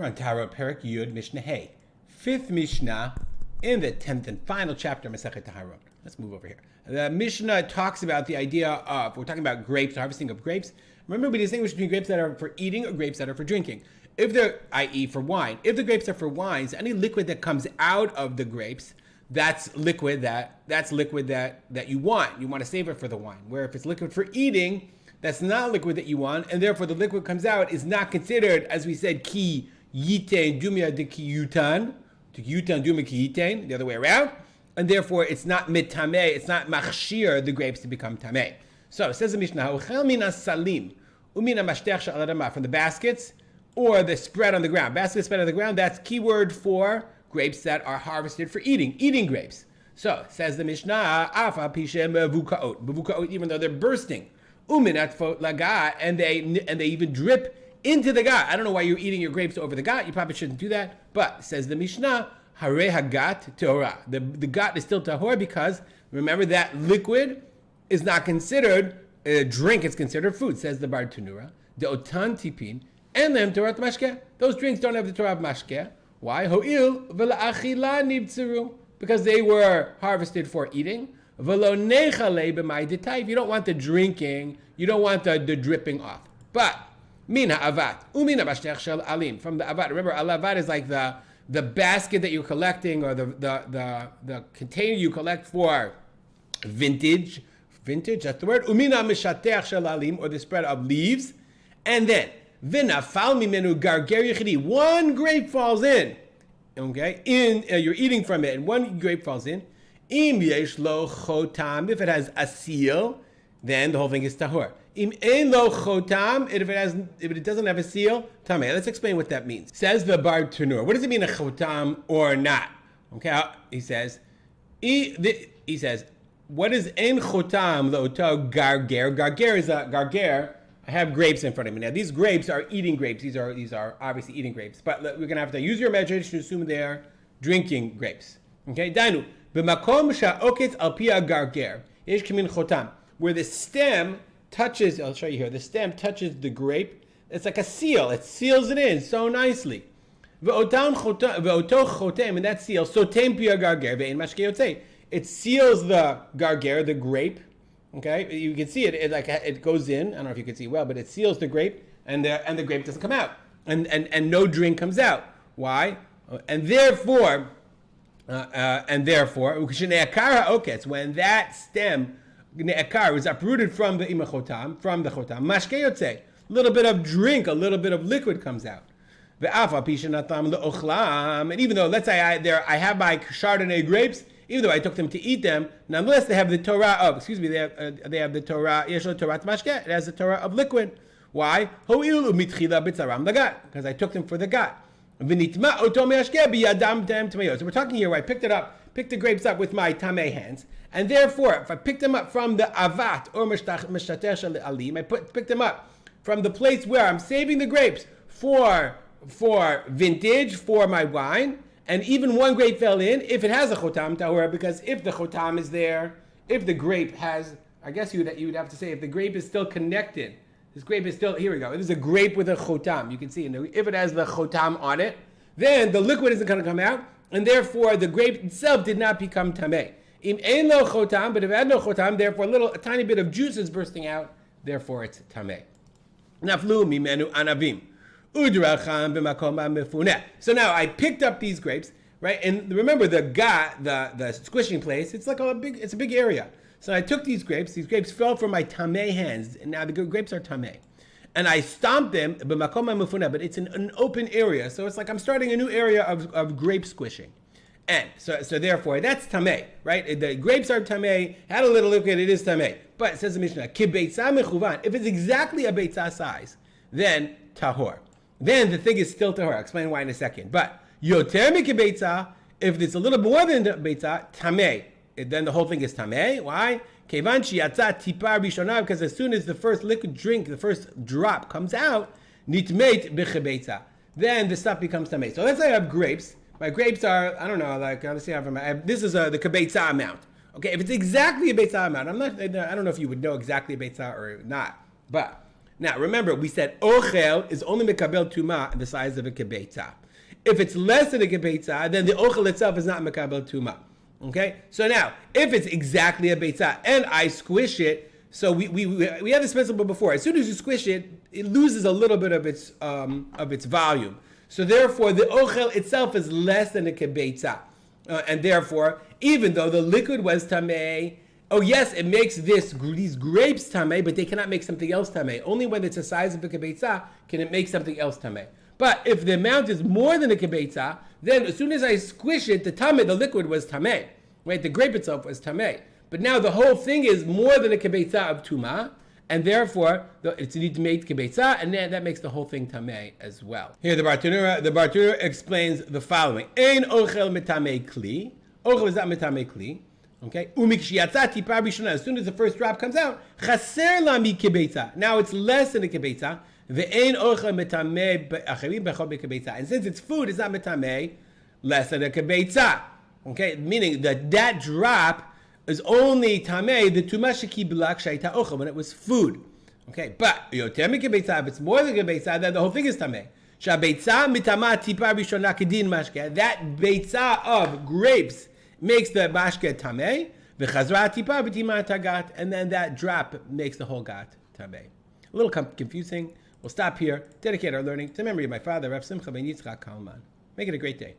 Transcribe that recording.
We're on Taharot Perek Yud Mishnah Hey, fifth Mishnah in the 10th and final chapter of Masechet Taharot. Let's move over here. The Mishnah talks about the idea of, we're talking about grapes, harvesting of grapes. Remember, we distinguish between grapes that are for eating or grapes that are for drinking. If they're, i.e. for wine, if the grapes are for wines, any liquid that comes out of the grapes, that's liquid that you want. You want to save it for the wine. Where if it's liquid for eating, that's not liquid that you want, and therefore the liquid comes out is not considered, as we said, ki yitain dumia de ki yutan, to yutan dumia ki yitain, the other way around, and therefore it's not mitameh, it's not machshir the grapes to become tameh. So it says the Mishnah, uchel mina salim umina mashtech shel adamah, from the baskets or the spread on the ground. Basket spread on the ground, that's keyword for grapes that are harvested for eating grapes. So says the Mishnah, afa pishem mevukaot, even though they're bursting, uminat laga, and they even drip into the gat. I don't know why you're eating your grapes over the gat. You probably shouldn't do that. But says the Mishnah, hare hagat tehora. The gat is still tahor because remember that liquid is not considered a drink. It's considered food. Says the Bar Tanura, the otan tipin and them Torah mashkeh. Those drinks don't have the Torah mashkeh. Why? Ho'il v'la'achila nibtzeru, because they were harvested for eating. V'lo nechale b'mai detay. If you don't want the drinking, you don't want the dripping off. But mina avat umina bashtech shel alim, from the avat. Remember, alavat is like the basket that you're collecting, or the container you collect for vintage. That's the word. Umina mishatech shel alim, or the spread of leaves, and then v'nafal mimenu garger yichidi. One grape falls in. Okay, you're eating from it, and one grape falls in. Im yesh lo chotam, if it has a seal, then the whole thing is tahor. Im ein lo chotam, if it doesn't have a seal, tameh. Let's explain what that means. Says the Bar Tanur. What does it mean, a chotam or not? Okay, he says, what is ein chotam lo to garger? Garger is a garger. I have grapes in front of me. Now, these grapes are eating grapes. These are obviously eating grapes. But we're going to have to use your imagination to assume they are drinking grapes. Okay? Dainu. B'makom sha'oketz al pia garger. Yesh kamin chotam. Where the stem touches, I'll show you here, the stem touches the grape. It's like a seal. It seals it in so nicely. Ve'oto chotem, and that seal, sotem pia garger, ve'en mashke yotzei. It seals the garger, the grape. Okay, you can see it. It goes in. I don't know if you can see well, but it seals the grape, and the grape doesn't come out, and no drink comes out. Why? And therefore, when that stem ne'akar was uprooted from the chotam, mashke yotzei, a little bit of drink, a little bit of liquid comes out. And even though, let's say I have my Chardonnay grapes. Even though I took them to eat them, nonetheless they have the Torah of, they have the Torah, Yeshua Torah Mashkeh, it has the Torah of liquid. Why? Because I took them for the gat. So we're talking here where I picked the grapes up with my tameh hands, and therefore, if I picked them up from the avat, or mishtateh shel alim, I picked them up from the place where I'm saving the grapes for vintage, for my wine, and even one grape fell in, if it has a chotam tahor, because if the chotam is there, if the grape has, I guess you would have to say, if the grape is still connected, this grape is still, here we go, it is a grape with a chotam, you can see, if it has the chotam on it, then the liquid isn't going to come out, and therefore the grape itself did not become tameh. Im ein lo chotam, but if it had no chotam, therefore a tiny bit of juice is bursting out, therefore it's tameh. Naflu mimenu anavim. So now I picked up these grapes, right? And remember the squishing place, it's a big area. So I took these grapes fell from my tameh hands, and now the grapes are tameh. And I stomped them, but it's in an open area. So it's like I'm starting a new area of grape squishing. And so therefore that's tameh, right? The grapes are tameh, had a little liquid, it is tameh. But it says the Mishnah, if it's exactly a beitzah size, then tahor. Then the thing is still tahor. I'll explain why in a second. But yoter mikibeitzah, if it's a little more than the beitzah, tameh. Then the whole thing is tameh. Why? Kevan shiyatzah tipar bishonah, because as soon as the first liquid drink, the first drop comes out, nitmeit b'chebeitzah. Then the stuff becomes tameh. So let's say I have grapes. My grapes are, I don't know, let's see, this is the kibeitzah amount. Okay, if it's exactly a beitzah amount, I don't know if you would know exactly a beitzah or not, but Now, remember, we said ochel is only mekabel tuma the size of a kibetza. If it's less than a kibetza, then the ochel itself is not mekabel tuma. Okay? So now, if it's exactly a betza and I squish it, so we had this principle before. As soon as you squish it, it loses a little bit of its volume. So therefore, the ochel itself is less than a kibetza. And therefore, even though the liquid was tamei, oh yes, it makes these grapes tamei, but they cannot make something else tamei. Only when it's the size of a kibetza can it make something else tamei. But if the amount is more than a kibetza, then as soon as I squish it, the liquid was tamei. Right? The grape itself was tamei. But now the whole thing is more than a kibetza of tuma, and therefore it's need to make kibetza, and then that makes the whole thing tamei as well. Here the Bartenura explains the following: Ein ochel metamei kli. Ochel is not metamei kli. Okay. Umikshiyatza tipa rishona. As soon as the first drop comes out, chaser la mi kibetza. Now it's less than a kibetza. Ve'ein ochel metamei acherim bechol bekibetza. And since it's food, it's not metamei less than a kibetza. Okay, meaning that drop is only tamei the tuma shekiblak shaita ochel when it was food. Okay, but yoter mikibetza, if it's more than kibetza, then the whole thing is tamei. Shabetza mitama tipa rishona kedin mashke. That betza of grapes makes the mashke tamei. V'chazra tipa v'tima tagat, and then that drop makes the whole gat tamei. A little confusing. We'll stop here. Dedicate our learning to the memory of my father, Rav Simcha ben Yitzchak Kalman. Make it a great day.